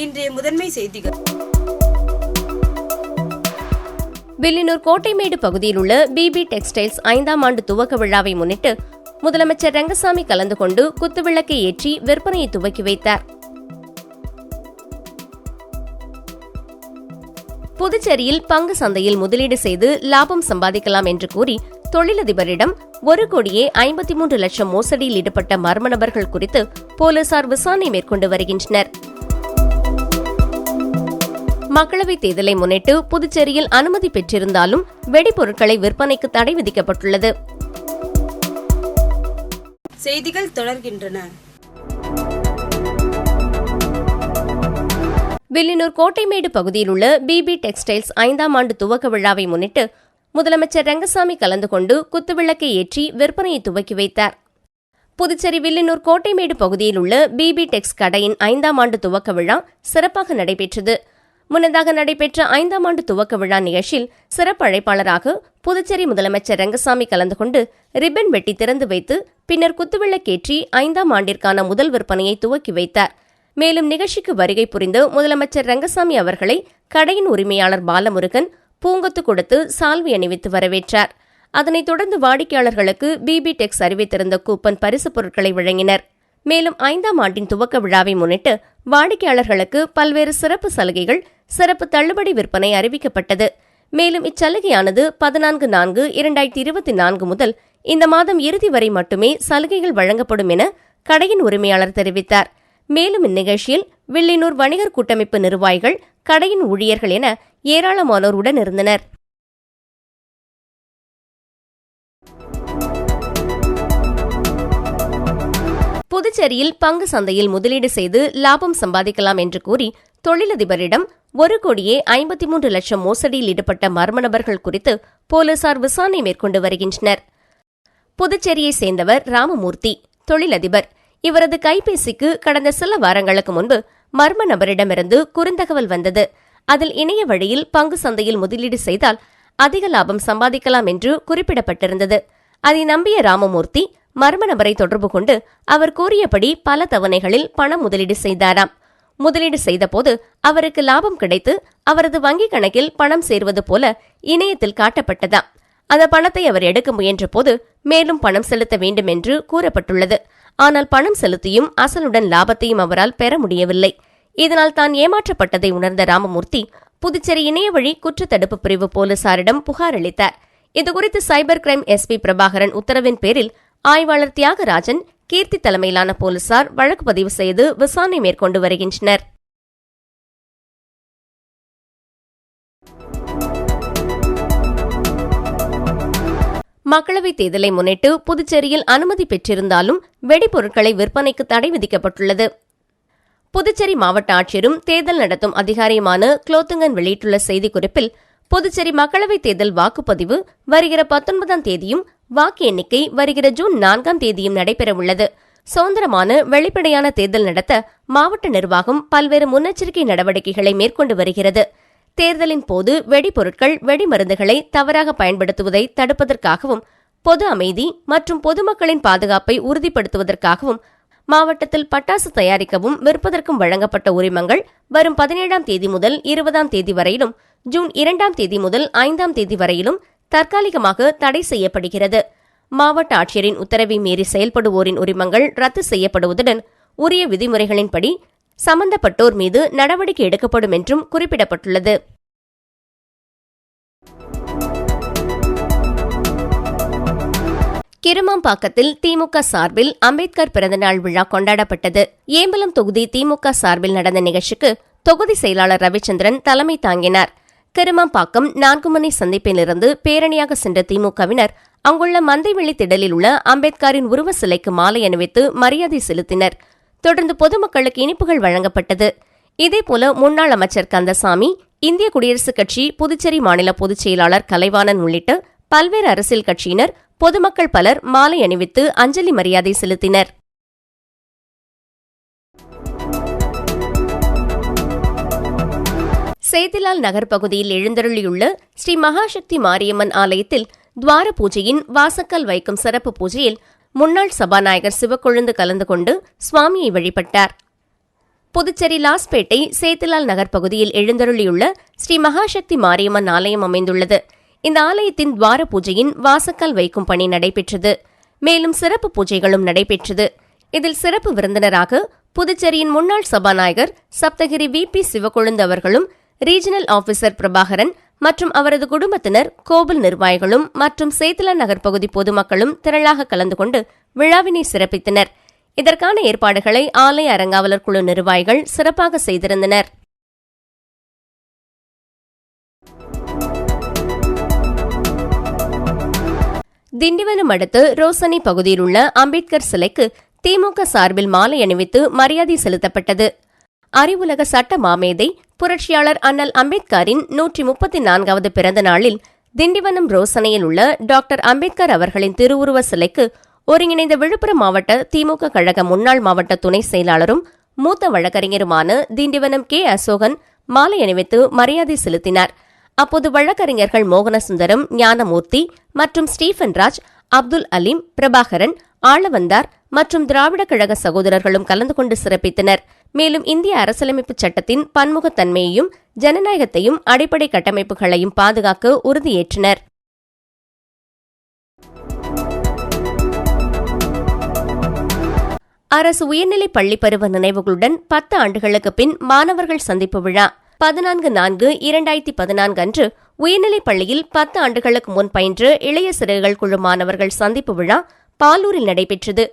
இன்றைய முதன்மை செய்திகள். வில்லியனூர் கோட்டைமேடு பகுதியில் உள்ள பிபி டெக்ஸ்டைல்ஸ் 5ஆம் ஆண்டு துவக்க விழாவை முன்னிட்டு முதலமைச்சர் ரங்கசாமி கலந்து கொண்டு குத்துவிளக்கை ஏற்றி விற்பனையை துவக்கி வைத்தார். புதுச்சேரியில் பங்கு சந்தையில் முதலீடு செய்து லாபம் சம்பாதிக்கலாம் என்று கூறி தொழிலதிபரிடம் 1,53 லட்சம் மோசடியில் ஈடுபட்ட மர்ம நபர்கள் குறித்து போலீசார் விசாரணை மேற்கொண்டு வருகின்றனர். மக்களவைத் தேர்தலை முன்னிட்டு புதுச்சேரியில் அனுமதி பெற்றிருந்தாலும் வெடிபொருட்களை விற்பனைக்கு தடை விதிக்கப்பட்டுள்ளது. செய்திகள் தொடர்கின்றன. வில்லியனூர் கோட்டைமேடு பகுதியில் உள்ள பிபி டெக்ஸ்டைல்ஸ் 5ஆம் ஆண்டு துவக்க விழாவை முன்னிட்டு முதலமைச்சர் ரங்கசாமி கலந்து கொண்டு குத்துவிளக்கை ஏற்றி விற்பனையை துவக்கி வைத்தார். புதுச்சேரி வில்லியனூர் கோட்டைமேடு பகுதியில் உள்ள பிபி டெக்ஸ் கடையின் 5ஆம் ஆண்டு துவக்க விழா சிறப்பாக நடைபெற்றது. முன்னதாக நடைபெற்ற 5ஆம் ஆண்டு துவக்க விழா நிகழ்ச்சியில் சிறப்பு அழைப்பாளராக புதுச்சேரி முதலமைச்சர் ரங்கசாமி கலந்து கொண்டு ரிப்பன் வெட்டி திறந்து வைத்து பின்னர் குத்துவிளக்கேற்றி 5ஆம் ஆண்டிற்கான முதல் விற்பனையை துவக்கி வைத்தார். மேலும் நிகழ்ச்சிக்கு வருகை புரிந்து முதலமைச்சர் ரங்கசாமி அவர்களை கடையின் உரிமையாளர் பாலமுருகன் பூங்கொத்து கொடுத்து சால்வை அணிவித்து வரவேற்றார். அதனைத் தொடர்ந்து வாடிக்கையாளர்களுக்கு பிபி டெக்ஸ் அறிவித்திருந்த கூப்பன் பரிசுப் பொருட்களை வழங்கினர். மேலும் 5ஆம் ஆண்டின் துவக்க விழாவை முன்னிட்டு வாடிக்கையாளர்களுக்கு பல்வேறு சிறப்பு சலுகைகள், சிறப்பு தள்ளுபடி விற்பனை அறிவிக்கப்பட்டது. மேலும் இச்சலுகையானது 14/4/2024 முதல் இந்த மாதம் இறுதி வரை மட்டுமே சலுகைகள் வழங்கப்படும் என கடையின் உரிமையாளர் தெரிவித்தார். மேலும் இந்நிகழ்ச்சியில் வில்லியனூர் வணிகர் கூட்டமைப்பு நிர்வாகிகள், கடையின் ஊழியர்கள் என ஏராளமானோர் உடன் இருந்தனர். புதுச்சேரியில் பங்கு சந்தையில் முதலீடு செய்து லாபம் சம்பாதிக்கலாம் என்று கூறி தொழிலதிபரிடம் 1,53 லட்சம் மோசடியில் ஈடுபட்ட மர்ம நபர்கள் குறித்து போலீசார் விசாரணை மேற்கொண்டு வருகின்றனர். புதுச்சேரியைச் சேர்ந்தவர் ராமமூர்த்தி, தொழிலதிபர். இவரது கைபேசிக்கு கடந்த சில வாரங்களுக்கு முன்பு மர்ம நபரிடமிருந்து குறுந்தகவல் வந்தது. அதில் இணைய வழியில் பங்கு சந்தையில் முதலீடு செய்தால் அதிக லாபம் சம்பாதிக்கலாம் என்று குறிப்பிடப்பட்டிருந்தது. அதை நம்பிய ராமமூர்த்தி மர்ம நபரை தொடர்பு கொண்டு அவர் கூறியபடி பல தவணைகளில் பணம் முதலீடு செய்தாராம். முதலீடு செய்தபோது அவருக்கு லாபம் கிடைத்து அவரது வங்கிக் கணக்கில் பணம் சேர்வது போல இணையத்தில் காட்டப்பட்டதாம். அந்த பணத்தை அவர் எடுக்க முயன்ற போது மேலும் பணம் செலுத்த வேண்டும் என்று கூறப்பட்டுள்ளது. ஆனால் பணம் செலுத்தியும் அசலுடன் லாபத்தையும் அவரால் பெற முடியவில்லை. இதனால் தான் ஏமாற்றப்பட்டதை உணர்ந்த ராமமூர்த்தி புதுச்சேரி இணையவழி குற்றத்தடுப்பு பிரிவு போலீசாரிடம் புகார் அளித்தார். இதுகுறித்து சைபர் கிரைம் எஸ்பி பிரபாகரன் உத்தரவின் பேரில் ஆய்வாளர் தியாகராஜன், கீர்த்தி தலைமையிலான போலீசார் வழக்கு பதிவு செய்து விசாரணை மேற்கொண்டு வருகின்றனர். மக்களவைத் தேர்தலை முன்னிட்டு புதுச்சேரியில் அனுமதி பெற்றிருந்தாலும் வெடிபொருட்களை விற்பனைக்கு தடை விதிக்கப்பட்டுள்ளது. புதுச்சேரி மாவட்ட ஆட்சியரும் தேர்தல் நடத்தும் அதிகாரியுமான குலோத்துங்கன் வெளியிட்டுள்ள செய்திக்குறிப்பில், புதுச்சேரி மக்களவைத் தேர்தல் வாக்குப்பதிவு வருகிற 19ஆம் தேதியும் வாக்கு எண்ணிக்கை வருகிற ஜூன் 4ஆம் தேதியும் நடைபெறவுள்ளது. சுதந்திரமான வெளிப்படையான தேர்தல் நடத்த மாவட்ட நிர்வாகம் பல்வேறு முன்னெச்சரிக்கை நடவடிக்கைகளை மேற்கொண்டு வருகிறது. தேர்தலின் போது வெடிபொருட்கள், வெடிமருந்துகளை தவறாக பயன்படுத்துவதை தடுப்பதற்காகவும் பொது அமைதி மற்றும் பொதுமக்களின் பாதுகாப்பை உறுதிப்படுத்துவதற்காகவும் மாவட்டத்தில் பட்டாசு தயாரிக்கவும் விற்பதற்கும் வழங்கப்பட்ட உரிமங்கள் வரும் 17ஆம் தேதி முதல் 20ஆம் தேதி வரையிலும், ஜூன் 2ஆம் தேதி முதல் 5ஆம் தேதி வரையிலும் தற்காலிகமாக தடை செய்யப்படுகிறது. மாவட்ட ஆட்சியரின் உத்தரவை மீறி செயல்படுவோரின் உரிமங்கள் ரத்து செய்யப்படுவதுடன் உரிய விதிமுறைகளின்படி சம்பந்தப்பட்டோர் மீது நடவடிக்கை எடுக்கப்படும் என்றும் குறிப்பிடப்பட்டுள்ளது. கிருமாம்பாக்கத்தில் திமுக சார்பில் அம்பேத்கர் பிறந்தநாள் விழா கொண்டாடப்பட்டது. ஏம்பலம் தொகுதி திமுக சார்பில் நடந்த நிகழ்ச்சிக்கு தொகுதி செயலாளர் ரவிச்சந்திரன் தலைமை தாங்கினார். கிருமாம்பாக்கம் 4 மணி சந்திப்பிலிருந்து பேரணியாக சென்ற திமுகவினர் அங்குள்ள மந்தைவெளி திடலில் உள்ள அம்பேத்கரின் உருவ சிலைக்கு மாலை அணிவித்து மரியாதை செலுத்தினர். தொடர்ந்து பொதுமக்களுக்கு இனிப்புகள் வழங்கப்பட்டது. இதேபோல முன்னாள் அமைச்சர் கந்தசாமி, இந்திய குடியரசுக் கட்சி புதுச்சேரி மாநில பொதுச் செயலாளர் கலைவாணன் உள்ளிட்ட பல்வேறு அரசியல் கட்சியினர், பொதுமக்கள் பலர் மாலை அணிவித்து அஞ்சலி மரியாதை செலுத்தினர். சேத்திலால் நகர் பகுதியில் எழுந்தருளியுள்ள ஸ்ரீ மகாசக்தி மாரியம்மன் ஆலயத்தில் துவார பூஜையின் வாசக்கல் வைக்கும் சிறப்பு பூஜையில் முன்னாள் சபாநாயகர் சிவக்கொழுந்து கலந்து கொண்டு சுவாமியை வழிபட்டார். புதுச்சேரி லாஸ்பேட்டை சேத்திலால் நகர் பகுதியில் எழுந்தருளியுள்ள ஸ்ரீ மகாசக்தி மாரியம்மன் ஆலயம் அமைந்துள்ளது. இந்த ஆலயத்தின் துவார பூஜையின் வாசக்கால் வைக்கும் பணி நடைபெற்றது. மேலும் சிறப்பு பூஜைகளும் நடைபெற்றது. இதில் சிறப்பு விருந்தினராக புதுச்சேரியின் முன்னாள் சபாநாயகர் சப்தகிரி VP சிவக்கொழுந்து அவர்களும், ரீஜனல் ஆபீசர் பிரபாகரன் மற்றும் அவரது குடும்பத்தினர், கோவில் நிர்வாகிகளும் மற்றும் சேத்திலா நகர் பகுதி பொதுமக்களும் திரளாக கலந்து கொண்டு விழாவினை சிறப்பித்தனர். இதற்கான ஏற்பாடுகளை ஆலய அறங்காவலர் குழு நிர்வாகிகள் சிறப்பாக செய்திருந்தனர். திண்டிவனம் அடுத்து ரோசனி பகுதியில் உள்ள அம்பேத்கர் சிலைக்கு திமுக சார்பில் மாலை அணிவித்து மரியாதை செலுத்தப்பட்டது. அறிவுலக சட்ட மாமேதை புரட்சியாளர் அண்ணல் அம்பேத்கரின் 134வது பிறந்த நாளில் திண்டிவனம் ரோசனையில் உள்ள டாக்டர் அம்பேத்கர் அவர்களின் திருவுருவ சிலைக்கு ஒருங்கிணைந்த விழுப்புரம் மாவட்ட திமுக கழக முன்னாள் மாவட்ட துணை செயலாளரும் மூத்த வழக்கறிஞருமான திண்டிவனம் K. அசோகன் மாலை அணிவித்து மரியாதை செலுத்தினார். அப்போது வழக்கறிஞர்கள் மோகனசுந்தரம், ஞானமூர்த்தி மற்றும் ஸ்டீபன் ராஜ், அப்துல் அலீம், பிரபாகரன், ஆளவந்தார் மற்றும் திராவிட கழக சகோதரர்களும் கலந்து கொண்டு சிறப்பித்தனர். மேலும் இந்திய அரசியலமைப்பு சட்டத்தின் பன்முகத்தன்மையையும் ஜனநாயகத்தையும் அடிப்படை கட்டமைப்புகளையும் பாதுகாக்க உறுதியேற்றனர். அரசு உயர்நிலைப் பள்ளி பருவ நினைவுகளுடன் 10 ஆண்டுகளுக்கு பின் மாணவர்கள் சந்திப்பு விழா 14/4/2014 அன்று உயர்நிலைப் பள்ளியில் 10 ஆண்டுகளுக்கு முன் பயின்ற இளைய சிறுகள் குழு மாணவர்கள் சந்திப்பு விழா பாலூரில் நடைபெற்றது.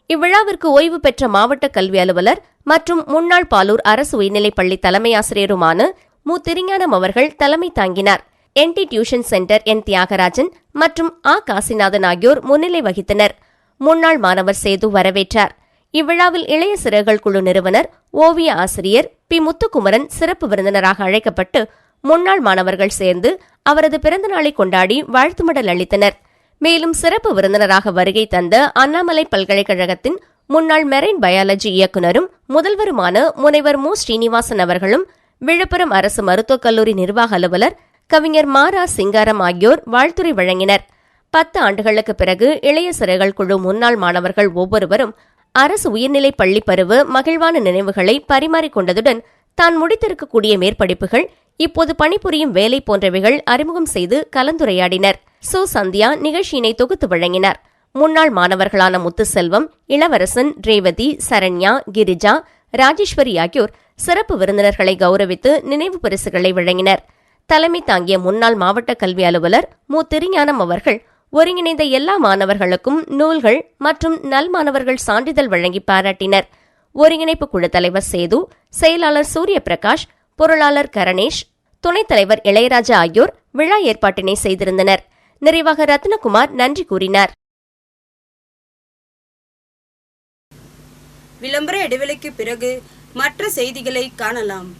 இவ்விழாவிற்கு ஓய்வு பெற்ற மாவட்ட கல்வி அலுவலர் மற்றும் முன்னாள் பாலூர் அரசு உயர்நிலைப் பள்ளி தலைமை ஆசிரியருமான மு. திருஞானம் அவர்கள் தலைமை தாங்கினார். NT tuition centre N. Thiagarajan மற்றும் A. காசிநாதன் ஆகியோர் முன்னிலை வகித்தனர். முன்னாள் மாணவர் சேது வரவேற்றார். இவ்விழாவில் இளைய சிறுகள் குழு நிறுவனர், ஓவிய ஆசிரியர் P. முத்துக்குமரன் சிறப்பு விருந்தினராக அழைக்கப்பட்டு முன்னாள் மாணவர்கள் சேர்ந்து அவரது பிறந்தநாளை கொண்டாடி வாழ்த்து மடல் அளித்தனர். மேலும் சிறப்பு விருந்தினராக வருகை தந்த அண்ணாமலை பல்கலைக்கழகத்தின் முன்னாள் மெரைன் பயாலஜி இயக்குநரும் முதல்வருமான முனைவர் மு. ஸ்ரீனிவாசன் அவர்களும், விழுப்புரம் அரசு மருத்துவக் கல்லூரி நிர்வாக அலுவலர் கவிஞர் மாரா சிங்காரம் ஆகியோர் வாழ்த்துரை வழங்கினர். 10 ஆண்டுகளுக்கு பிறகு இளைய சிறுகள் குழு முன்னாள் மாணவர்கள் ஒவ்வொருவரும் அரசு உயர்நிலைப் பள்ளி பருவ மகிழ்வான நினைவுகளை பரிமாறிக்கொண்டதுடன் தான் முடித்திருக்கக்கூடிய மேற்படிப்புகள், இப்போது பணிபுரியும் வேலை போன்றவைகள் அறிமுகம் செய்து கலந்துரையாடினர். சந்தியா நிகழ்ச்சியினை தொகுத்து வழங்கினார். முன்னாள் மாணவர்களான முத்துசெல்வம், இளவரசன், ரேவதி, சரண்யா, கிரிஜா, ராஜேஸ்வரி ஆகியோர் சிறப்பு விருந்தினர்களை கௌரவித்து நினைவு பரிசுகளை வழங்கினர். தலைமை தாங்கிய முன்னாள் மாவட்ட கல்வி அலுவலர் மு. திருஞானம் அவர்கள் ஒருங்கிணைந்த எல்லா மாணவர்களுக்கும் நூல்கள் மற்றும் நல் மாணவர்கள் சான்றிதழ் வழங்கி பாராட்டினர். ஒருங்கிணைப்பு குழு தலைவர் சேது, செயலாளர் சூரிய பிரகாஷ், பொருளாளர் கரணேஷ், துணைத் தலைவர் இளையராஜா ஆகியோர் விழா ஏற்பாட்டினை செய்திருந்தனர். நிறைவாக ரத்னகுமார் நன்றி கூறினார். விளம்பர இடைவெளிக்கு பிறகு மற்ற செய்திகளை காணலாம்.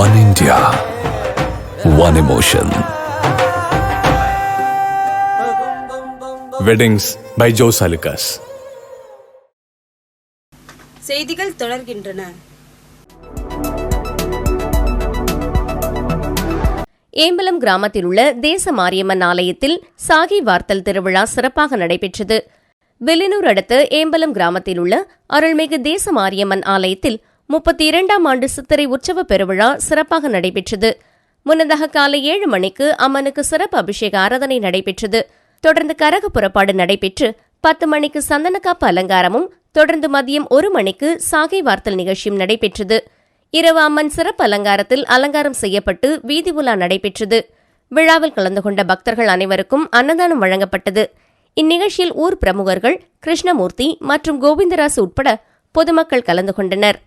One India, one emotion. Weddings by Jose Alucas. செய்திகள் தொடர்கின்றன. ஏம்பலம் கிராமத்தில் உள்ள தேச மாரியம்மன் ஆலயத்தில் சாகி வார்த்தல் திருவிழா சிறப்பாக நடைபெற்றது. வில்லியனூர் அடுத்த ஏம்பலம் கிராமத்தில் உள்ள அருள்மிகு தேச மாரியம்மன் ஆலயத்தில் 32ஆம் ஆண்டு சித்திரை உற்சவ பெருவிழா சிறப்பாக நடைபெற்றது. முன்னதாக காலை 7 மணிக்கு அம்மனுக்கு சிறப்பு அபிஷேக ஆராதனை நடைபெற்றது. தொடர்ந்து கரக புறப்பாடு நடைபெற்று 10 மணிக்கு சந்தனக்காப்பு அலங்காரமும், தொடர்ந்து மதியம் 1 மணிக்கு சாகை வார்த்தல் நிகழ்ச்சியும் நடைபெற்றது. இரவு அம்மன் சிறப்பு அலங்காரத்தில் அலங்காரம் செய்யப்பட்டு வீதி உலா நடைபெற்றது. விழாவில் கலந்து கொண்ட பக்தர்கள் அனைவருக்கும் அன்னதானம் வழங்கப்பட்டது. இந்நிகழ்ச்சியில் ஊர் பிரமுகர்கள், கிருஷ்ணமூர்த்தி மற்றும் கோவிந்தராசு உட்பட பொதுமக்கள் கலந்து கொண்டனர்.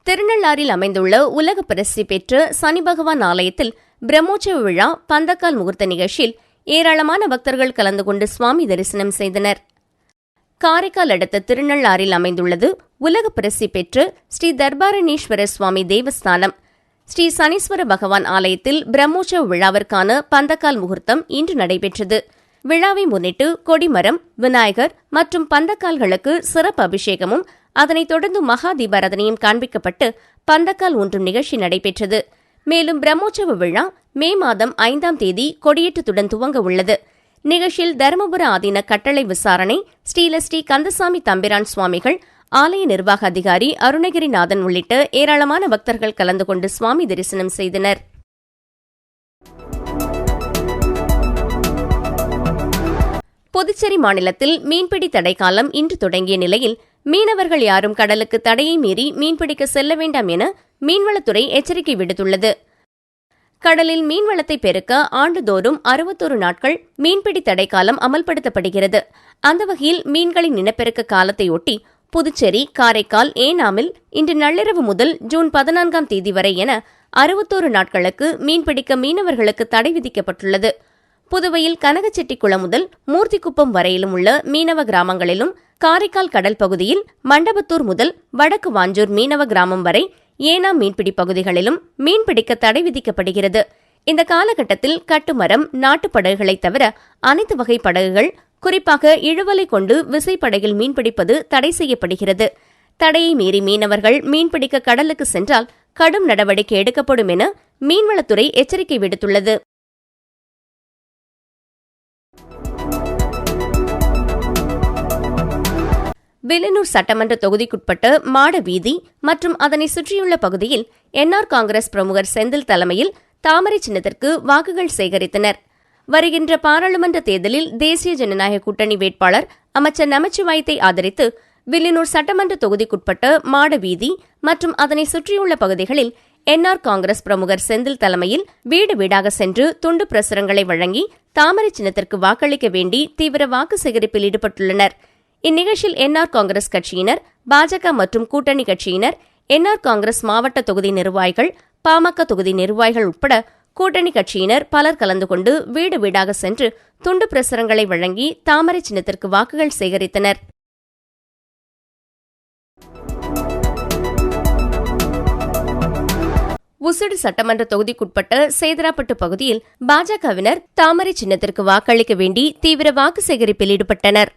திருநள்ளாறில் அமைந்துள்ள உலக பிரசித்தி பெற்ற சனி பகவான் ஆலயத்தில் பிரம்மோற்சவ விழா பந்தக்கால் முகூர்த்த நிகழ்ச்சியில் ஏராளமான பக்தர்கள் கலந்து கொண்டு சுவாமி தரிசனம் செய்தனர். காரைக்கால் அடுத்த திருநள்ளாறில் அமைந்துள்ளது உலக பிரசித்தி பெற்ற ஸ்ரீ தர்பாரணீஸ்வர சுவாமி தேவஸ்தானம். ஸ்ரீ சனீஸ்வர பகவான் ஆலயத்தில் பிரம்மோற்சவ விழாவிற்கான பந்தக்கால் முகூர்த்தம் இன்று நடைபெற்றது. விழாவை முன்னிட்டு கொடிமரம், விநாயகர் மற்றும் பந்தக்கால்களுக்கு சிறப்பு அபிஷேகமும் அதனைத் தொடர்ந்து மகா தீபாராதனையும் காண்பிக்கப்பட்டு பந்தக்கால் ஊன்றும் நிகழ்ச்சி நடைபெற்றது. மேலும் பிரம்மோற்சவ விழா மே மாதம் 5ஆம் தேதி கொடியேற்றத்துடன் துவங்க உள்ளது. நிகழ்ச்சியில் தருமபுர ஆதீன கட்டளை விசாரணை ஸ்ரீ கந்தசாமி தம்பிரான் சுவாமிகள், ஆலய நிர்வாக அதிகாரி அருணகிரிநாதன் உள்ளிட்ட ஏராளமான பக்தர்கள் கலந்து கொண்டு சுவாமி தரிசனம் செய்தனர். புதுச்சேரி மாநிலத்தில் மீன்பிடி தடைக்காலம் இன்று தொடங்கிய நிலையில் மீனவர்கள் யாரும் கடலுக்கு தடையை மீறி மீன்பிடிக்க செல்ல வேண்டாம் என மீன்வளத்துறை எச்சரிக்கை விடுத்துள்ளது. கடலில் மீன்வளத்தை பெருக்க ஆண்டுதோறும் 61 நாட்கள் மீன்பிடி தடைக்காலம் அமல்படுத்தப்படுகிறது. அந்த வகையில் மீன்களின் இனப்பெருக்க காலத்தையொட்டி புதுச்சேரி, காரைக்கால், ஏனாமில் இன்று நள்ளிரவு முதல் ஜூன் 14ஆம் தேதி வரை என 61 நாட்களுக்கு மீன்பிடிக்க மீனவர்களுக்கு தடை விதிக்கப்பட்டுள்ளது. புதுவையில் கனகச்செட்டிக்குளம் முதல் மூர்த்திக்குப்பம் வரையிலும் உள்ள மீனவ கிராமங்களிலும், காரைக்கால் கடல் பகுதியில் மண்டபத்தூர் முதல் வடக்கு வாஞ்சூர் மீனவ கிராமம் வரை ஏனாம் மீன்பிடி பகுதிகளிலும் மீன்பிடிக்க தடை விதிக்கப்படுகிறது. இந்த காலகட்டத்தில் கட்டுமரம், நாட்டுப்படகுகளை தவிர அனைத்து வகை படகுகள், குறிப்பாக இழுவலை கொண்டு விசைப்படகில் மீன்பிடிப்பது தடை செய்யப்படுகிறது. தடையை மீறி மீனவர்கள் மீன்பிடிக்க கடலுக்கு சென்றால் கடும் நடவடிக்கை எடுக்கப்படும் என மீன்வளத்துறை எச்சரிக்கை விடுத்துள்ளது. வில்லியனூர் சட்டமன்ற தொகுதிக்குட்பட்ட மாட வீதி மற்றும் அதனை சுற்றியுள்ள பகுதியில் என்ஆர் காங்கிரஸ் பிரமுகர் செந்தில் தலைமையில் தாமரை சின்னத்திற்கு வாக்குகள் சேகரித்தனர். வருகின்ற பாராளுமன்ற தேர்தலில் தேசிய ஜனநாயக கூட்டணி வேட்பாளர் அமைச்சர் நமச்சிவாயத்தை ஆதரித்து வில்லியனூர் சட்டமன்ற தொகுதிக்குட்பட்ட மாட வீதி மற்றும் அதனை சுற்றியுள்ள பகுதிகளில் என்ஆர் காங்கிரஸ் பிரமுகர் செந்தில் தலைமையில் வீடு வீடாக சென்று துண்டு பிரசுரங்களை வழங்கி தாமரை சின்னத்திற்கு வாக்களிக்க வேண்டி தீவிர வாக்கு சேகரிப்பில் ஈடுபட்டுள்ளனர். இந்நிகழ்ச்சியில் என்ஆர் காங்கிரஸ் கட்சியினர், பாஜக மற்றும் கூட்டணி கட்சியினர், என்ஆர் காங்கிரஸ் மாவட்ட தொகுதி நிர்வாகிகள், பாமக தொகுதி நிர்வாகிகள் உட்பட கூட்டணி கட்சியினர் பலர் கலந்து கொண்டு வீடு வீடாக சென்று துண்டு பிரசுரங்களை வழங்கி தாமரை சின்னத்திற்கு வாக்குகள் சேகரித்தனர். உசுடு சட்டமன்ற தொகுதிக்குட்பட்ட சேதராப்பட்டு பகுதியில் பாஜகவினர் தாமரை சின்னத்திற்கு வாக்களிக்க வேண்டி தீவிர வாக்கு சேகரிப்பில் ஈடுபட்டனர்.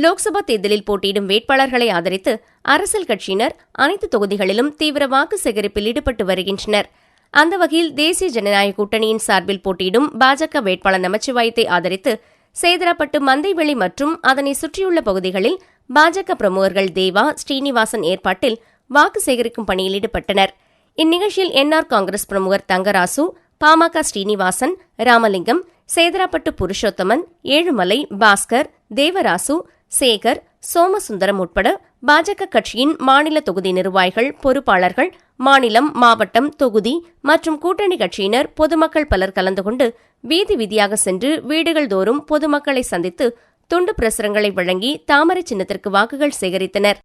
லோக்சபா தேர்தலில் போட்டியிடும் வேட்பாளர்களை ஆதரித்து அரசியல் கட்சியினர் அனைத்து தொகுதிகளிலும் தீவிர வாக்கு சேகரிப்பில் ஈடுபட்டு வருகின்றனர். அந்த வகையில் தேசிய ஜனநாயக கூட்டணியின் சார்பில் போட்டியிடும் பாஜக வேட்பாளர் நமச்சிவாயத்தை ஆதரித்து சேதராப்பட்டு மந்தைவெளி மற்றும் அதனை சுற்றியுள்ள பகுதிகளில் பாஜக பிரமுகர்கள் தேவா, ஸ்ரீனிவாசன் ஏற்பாட்டில் வாக்கு சேகரிக்கும் பணியில் ஈடுபட்டனர். இந்நிகழ்ச்சியில் என்ஆர் காங்கிரஸ் பிரமுகர் தங்கராசு, பாமக ஸ்ரீனிவாசன், ராமலிங்கம், சேதராப்பட்டு புருஷோத்தமன், ஏழுமலை, பாஸ்கர், தேவராசு, சேகர், சோமசுந்தரம் உட்பட பாஜக கட்சியின் மாநில தொகுதி நிர்வாகிகள், பொறுப்பாளர்கள், மாநிலம், மாவட்டம், தொகுதி மற்றும் கூட்டணி கட்சியினர், பொதுமக்கள் பலர் கலந்து கொண்டு வீதி வீதியாக சென்று வீடுகள் தோறும் பொதுமக்களை சந்தித்து துண்டு பிரசுரங்களை வழங்கி தாமரை சின்னத்திற்கு வாக்குகள் சேகரித்தனர்.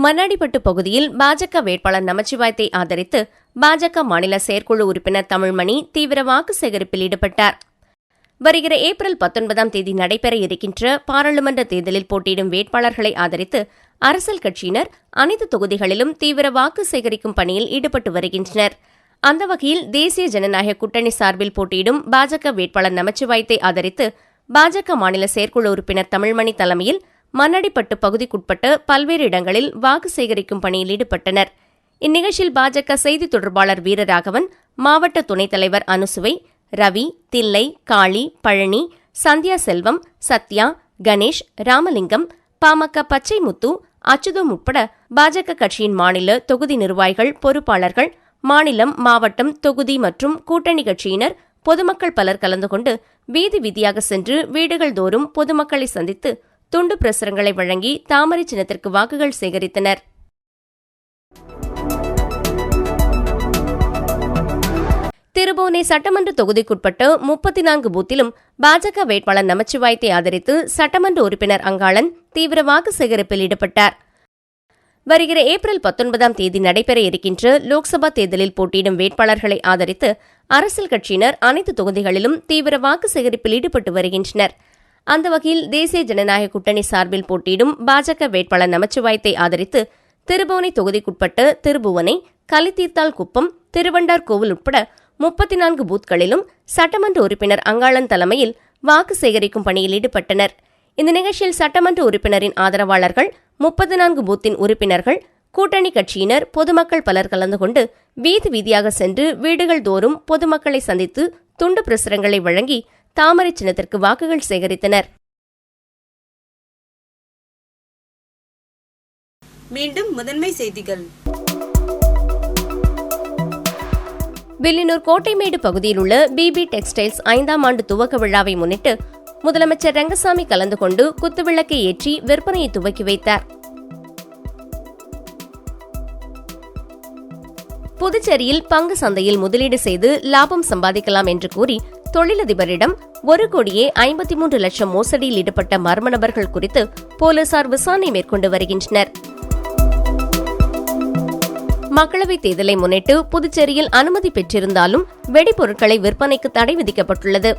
மண்ணாடிப்பட்டு பகுதியில் பாஜக வேட்பாளர் நமச்சிவாயத்தை ஆதரித்து பாஜக மாநில செயற்குழு உறுப்பினர் தமிழ்மணி தீவிர வாக்கு சேகரிப்பில் ஈடுபட்டார். வருகிற ஏப்ரல் 19ஆம் தேதி நடைபெற இருக்கின்ற பாராளுமன்ற தேர்தலில் போட்டியிடும் வேட்பாளர்களை ஆதரித்து அரசியல் கட்சியினர் அனைத்து தொகுதிகளிலும் தீவிர வாக்கு சேகரிக்கும் பணியில் ஈடுபட்டு வருகின்றனர். அந்த வகையில் தேசிய ஜனநாயக கூட்டணி சார்பில் போட்டியிடும் பாஜக வேட்பாளர் நமச்சிவாயத்தை ஆதரித்து பாஜக மாநில செயற்குழு உறுப்பினர் தமிழ்மணி தலைமையில் மண்ணாடிப்பட்டு பகுதிக்குட்பட்ட பல்வேறு இடங்களில் வாக்கு சேகரிக்கும் பணியில் ஈடுபட்டனர். இந்நிகழ்ச்சியில் பாஜக செய்தி தொடர்பாளர் வீரராகவன், மாவட்ட துணைத் தலைவர் அனுசுவை, ரவி, தில்லை, காளி, பழனி, சந்தியா செல்வம், சத்யா, கணேஷ், ராமலிங்கம், பாமக பச்சைமுத்து, அச்சுதம் உட்பட பாஜக கட்சியின் மாநில தொகுதி நிர்வாகிகள், பொறுப்பாளர்கள், மாநிலம், மாவட்டம், தொகுதி மற்றும் கூட்டணி கட்சியினர், பொதுமக்கள் பலர் கலந்து கொண்டு வீதி வீதியாக சென்று வீடுகள் தோறும் பொதுமக்களை சந்தித்து துண்டு பிரசுரங்களை வழங்கி தாமரை சின்னத்திற்கு வாக்குகள் சேகரித்தனர். திருபுவனை சட்டமன்ற தொகுதிக்குட்பட்ட 34 பூத்திலும் பாஜக வேட்பாளர் நமச்சிவாயத்தை ஆதரித்து சட்டமன்ற உறுப்பினர் அங்காளன் தீவிர வாக்கு சேகரிப்பில் ஈடுபட்டார். வருகிற ஏப்ரல் 19ஆம் தேதி நடைபெற இருக்கின்ற லோக்சபா தேர்தலில் போட்டியிடும் வேட்பாளர்களை ஆதரித்து அரசியல் கட்சியினர் அனைத்து தொகுதிகளிலும் தீவிர வாக்கு சேகரிப்பில் ஈடுபட்டு வருகின்றனர். அந்த வகையில் தேசிய ஜனநாயக கூட்டணி சார்பில் போட்டியிடும் பாஜக வேட்பாளர் நமச்சிவாயத்தை ஆதரித்து திருபுவனை தொகுதிக்குட்பட்ட திருபுவனை, கலித்தீர்த்தால் குப்பம், திருவண்டார் கோவில் உட்பட 34 பூத்களிலும் சட்டமன்ற உறுப்பினர் அங்காளன் தலைமையில் வாக்கு சேகரிக்கும் பணியில் ஈடுபட்டனர். இந்த நிகழ்ச்சியில் சட்டமன்ற உறுப்பினரின் ஆதரவாளர்கள், 34 பூத்தின் உறுப்பினர்கள், கூட்டணி கட்சியினர், பொதுமக்கள் பலர் கலந்து கொண்டு வீதி வீதியாக சென்று வீடுகள் தோறும் பொதுமக்களை சந்தித்து துண்டு பிரசுரங்களை வழங்கி தாமரை சின்னத்திற்கு வாக்குகள் சேகரித்தனர். மீண்டும் முதன்மை செய்திகள். வில்லியனூர் கோட்டைமேடு பகுதியில் உள்ள பிபி டெக்ஸ்டைல்ஸ் 5ஆம் ஆண்டு துவக்க விழாவை முன்னிட்டு முதலமைச்சர் ரங்கசாமி கலந்து கொண்டு குத்துவிளக்கை ஏற்றி விற்பனையை துவக்கி வைத்தார். புதுச்சேரியில் பங்கு சந்தையில் முதலீடு செய்து லாபம் சம்பாதிக்கலாம் என்று கூறி தொழிலதிபரிடம் 1,53 லட்சம் மோசடியில் ஈடுபட்ட மர்ம நபர்கள் குறித்து போலீசார் விசாரணை மேற்கொண்டு வருகின்றனர். மக்களவைத் தேர்தலை முன்னிட்டு புதுச்சேரியில் அனுமதி பெற்றிருந்தாலும் வெடிபொருட்களை விற்பனைக்கு தடை விதிக்கப்பட்டுள்ளது.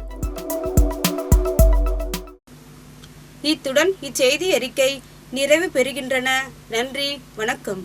இத்துடன் இச்செய்தி அறிக்கை நிறைவு பெறுகின்றன. நன்றி, வணக்கம்.